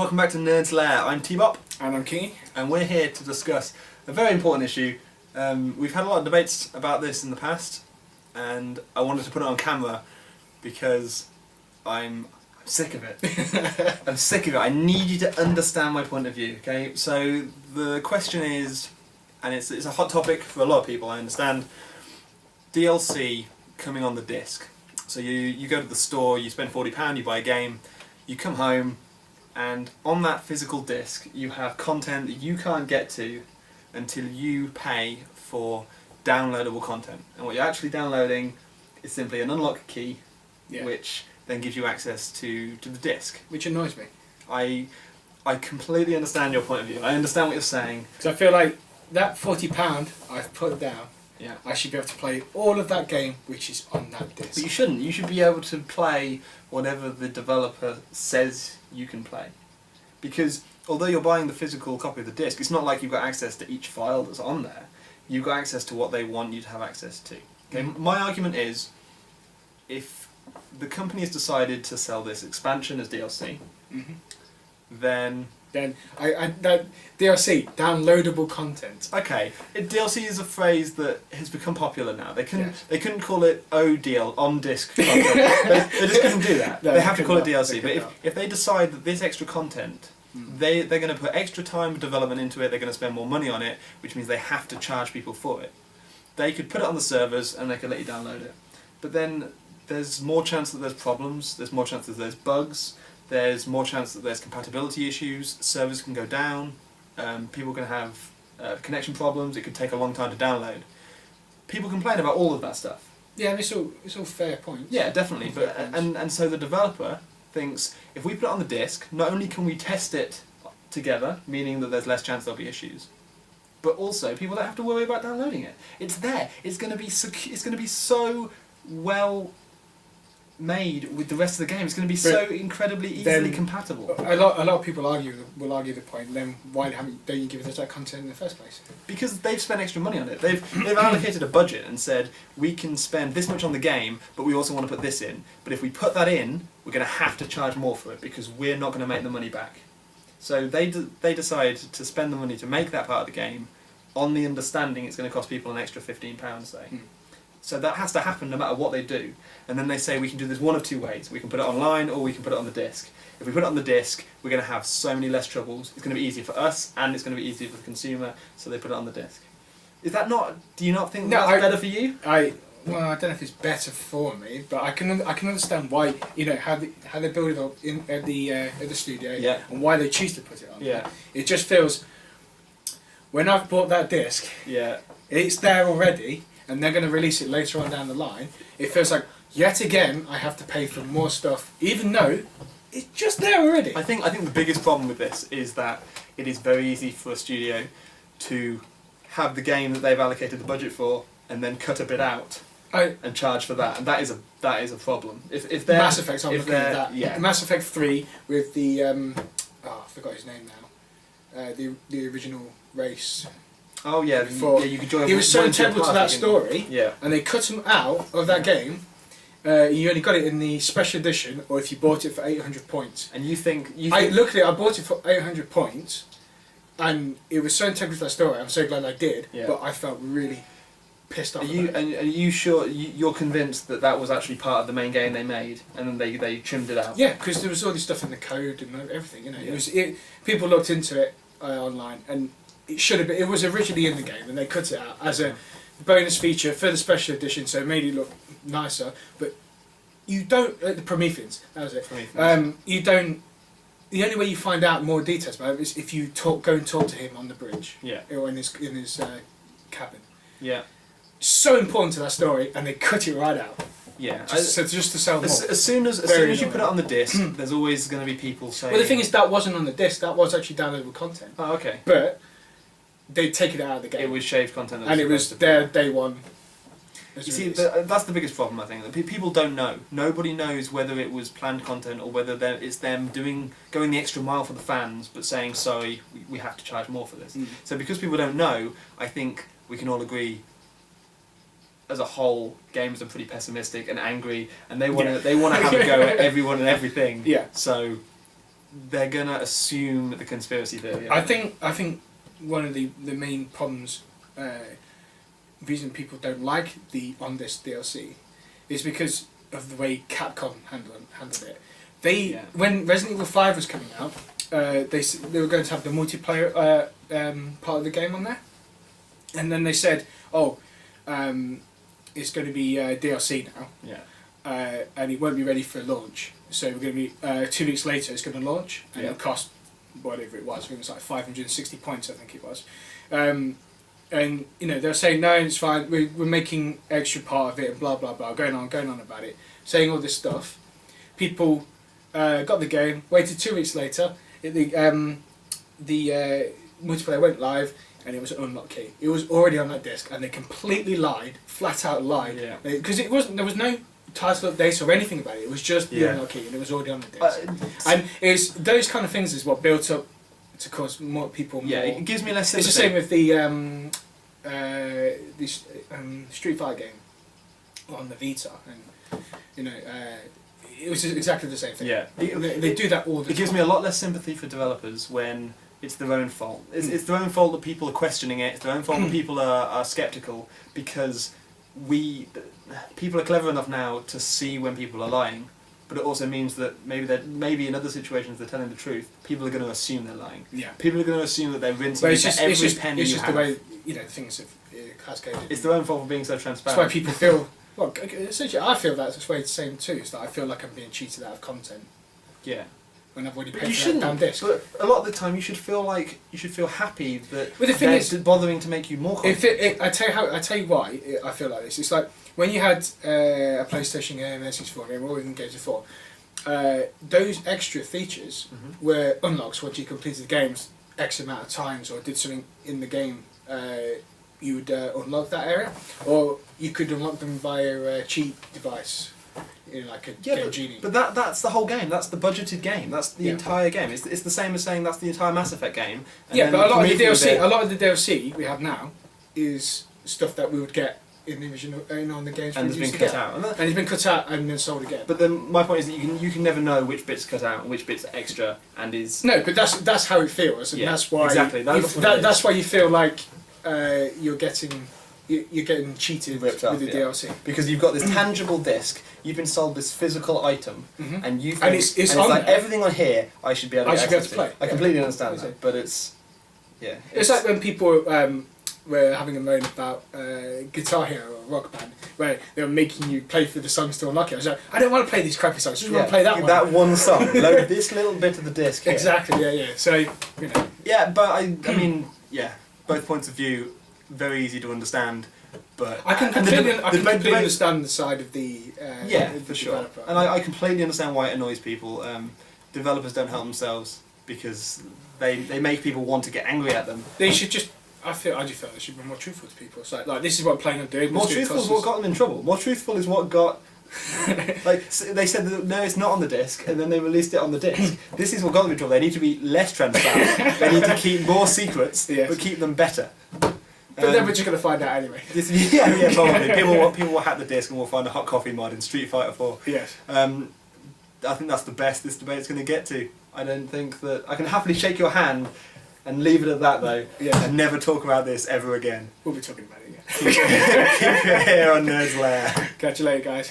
welcome back to Nerds-Lair. I'm TBOP. And I'm Kingy. And we're here to discuss a very important issue. We've had a lot of debates about this in the past, and I wanted to put it on camera because I'm sick of it. I'm sick of it. I need you to understand my point of view, okay? So the question is, and it's a hot topic for a lot of people, I understand, DLC coming on the disc. So you go to the store, you spend £40, you buy a game, you come home, and on that physical disc you have content that you can't get to until you pay for downloadable content. And what you're actually downloading is simply an unlock key, which then gives you access to the disc. Which annoys me. I completely understand your point of view. I understand what you're saying. Because I feel like that £40 I've put down, Yeah. I should be able to play all of that game which is on that disc. But you shouldn't. You should be able to play whatever the developer says you can play. Because although you're buying the physical copy of the disc, it's not like you've got access to each file that's on there. You've got access to what they want you to have access to. Okay? My argument is, if the company has decided to sell this expansion as DLC, then that DLC, downloadable content. Okay, DLC is a phrase that has become popular now. They couldn't call it on disc content. they just couldn't do that. No, they have to call it not. DLC. But if they decide that this extra content, they're going to put extra time and development into it, they're going to spend more money on it, which means they have to charge people for it. They could put it on the servers and they could let you download it. But then there's more chance that there's problems, there's more chance that there's bugs, there's more chance that there's compatibility issues, servers can go down, people can have connection problems, it could take a long time to download. People complain about all of that stuff. Yeah, and it's all fair points. Yeah, definitely. But and so the developer thinks, if we put it on the disc, not only can we test it together, meaning that there's less chance there'll be issues, but also people don't have to worry about downloading it. It's there. It's going to be so well made with the rest of the game. It's going to be so incredibly easily compatible. A lot of people will argue the point. Then why don't you give us that content in the first place? Because they've spent extra money on it. They've allocated a budget and said, we can spend this much on the game, but we also want to put this in. But if we put that in, we're going to have to charge more for it because we're not going to make the money back. So they decide to spend the money to make that part of the game on the understanding it's going to cost people an extra £15, say. So that has to happen no matter what they do. And then they say we can do this one of two ways. We can put it online or we can put it on the disc. If we put it on the disc, we're going to have so many less troubles. It's going to be easier for us and it's going to be easier for the consumer, so they put it on the disc. Is that not... Do you not think that's better for you? Well, I don't know if it's better for me, but I can understand why, how they build it up at the studio and why they choose to put it on. Yeah. It just feels, when I've bought that disc, it's there already, and they're going to release it later on down the line. It feels like yet again I have to pay for more stuff, even though it's just there already. I think the biggest problem with this is that it is very easy for a studio to have the game that they've allocated the budget for and then cut a bit out and charge for that, and that is a problem. If they're Mass Effect, I'm looking at that. Yeah. Mass Effect 3 with the I forgot his name now. The original race. Oh yeah, you could join. He was so integral to that story, yeah. And they cut him out of that game. You only got it in the special edition, or if you bought it for 800 points. And Luckily, I bought it for 800 points, and it was so integral to that story. I'm so glad I did, but I felt really pissed off. Are you sure you're convinced that was actually part of the main game they made, and then they trimmed it out? Yeah, because there was all this stuff in the code and everything. People looked into it online, and it should have been. It was originally in the game, and they cut it out as a bonus feature for the special edition, so it made it look nicer. But you don't. The Prometheans, that was it. You don't. The only way you find out more details about it is if you go and talk to him on the bridge, or in his cabin. Yeah. So important to that story, and they cut it right out. Yeah. Just to sell more. As soon as you put it on the disc, there's always going to be people saying. Well, the thing is, that wasn't on the disc. That was actually downloadable content. Oh, okay. But they'd taken it out of the game. It was shaved content. And it was their day one. You see, that's the biggest problem, I think. That people don't know. Nobody knows whether it was planned content or whether it's them going the extra mile for the fans, but saying, sorry, we have to charge more for this. So because people don't know, I think we can all agree, as a whole, gamers are pretty pessimistic and angry, and they want to have a go at everyone and everything. Yeah. So they're gonna assume the conspiracy theory. I think one of the main problems, reason people don't like the On This DLC, is because of the way Capcom handled it. When Resident Evil 5 was coming out, they were going to have the multiplayer part of the game on there, and then they said, "Oh, it's going to be DLC now." Yeah. And it won't be ready for launch. So we're going to be 2 weeks later. It's going to launch, and it'll cost whatever it was. I think it was like 560 points. I think it was. And they're saying no, it's fine. We're making extra part of it, and blah blah blah, going on about it, saying all this stuff. People got the game. Waited 2 weeks later. The multiplayer went live, and it was an unlock key. It was already on that disc, and they completely lied, flat out lied, because it wasn't. There was no title updates or anything about it. It was just the unlock key, and it was already on the disc. And it's those kind of things is what built up to cause more people. Yeah, it gives me less sympathy. It's the same with the Street Fighter game on the Vita, and it was exactly the same thing. Yeah, they do that all the time. It gives me a lot less sympathy for developers when it's their own fault. It's their own fault that people are questioning it. It's their own fault that people are sceptical, because people are clever enough now to see when people are lying. But it also means that maybe in other situations they're telling the truth. People are going to assume they're lying. Yeah. People are going to assume that they're rinsing every penny it's you just have. the way things have cascaded. It's their own fault for being so transparent. That's why people feel. Well, essentially, I feel that's the way the same too. Is that I feel like I'm being cheated out of content. Yeah. When I've already But paid you for that shouldn't. damn disc. But a lot of the time, you should feel happy that But the thing they're is, bothering to make you more content. I tell you why I feel like this. It's like when you had a PlayStation game, an N64 game, or even Games of 4. Those extra features were unlocks once you completed the games X amount of times or did something in the game. You would unlock that area, or you could unlock them via a cheat device, like a Game Genie. But that's the whole game. That's the budgeted game. That's the entire game. It's the same as saying that's the entire Mass Effect game. And but a lot of the DLC we have now is stuff that we would get in the original on the games. And it's been cut out. And it's been cut out and then sold again. But then my point is that you can never know which bit's cut out and which bit's extra and is. No, but that's how it feels, and that's why exactly. That's why you feel like you're getting cheated ripped off, with the DLC, because you've got this tangible disc. You've been sold this physical item, and it's like everything on here. I should be able to play. I completely understand that, but it's It's like when people were having a moan about Guitar Hero or Rock Band, where they were making you play through the songs to unlock it. I was like, I don't want to play these crappy songs. I just want to play that one. That one song. Load this little bit of the disc. Here. Exactly. Yeah. So Yeah, but I mean, both points of view, very easy to understand. But I can completely understand the side of the for sure, developer. and I completely understand why it annoys people. Developers don't help themselves because they make people want to get angry at them. They should just. I do feel they should be more truthful to people. It's like this is what I'm planning on doing. More truthful is what got them in trouble. More truthful is what got. Like they said that, no, it's not on the disc, and then they released it on the disc. This is what got them in trouble. They need to be less transparent. They need to keep more secrets, but keep them better. But then we're just going to find out anyway. Probably. People will hack the disc and we'll find a hot coffee mod in Street Fighter 4. Yes. I think that's the best this debate's going to get to. I don't think that I can happily shake your hand and leave it at that though, and never talk about this ever again. We'll be talking about it again. Keep your hair on Nerds-Lair. Catch you later, guys.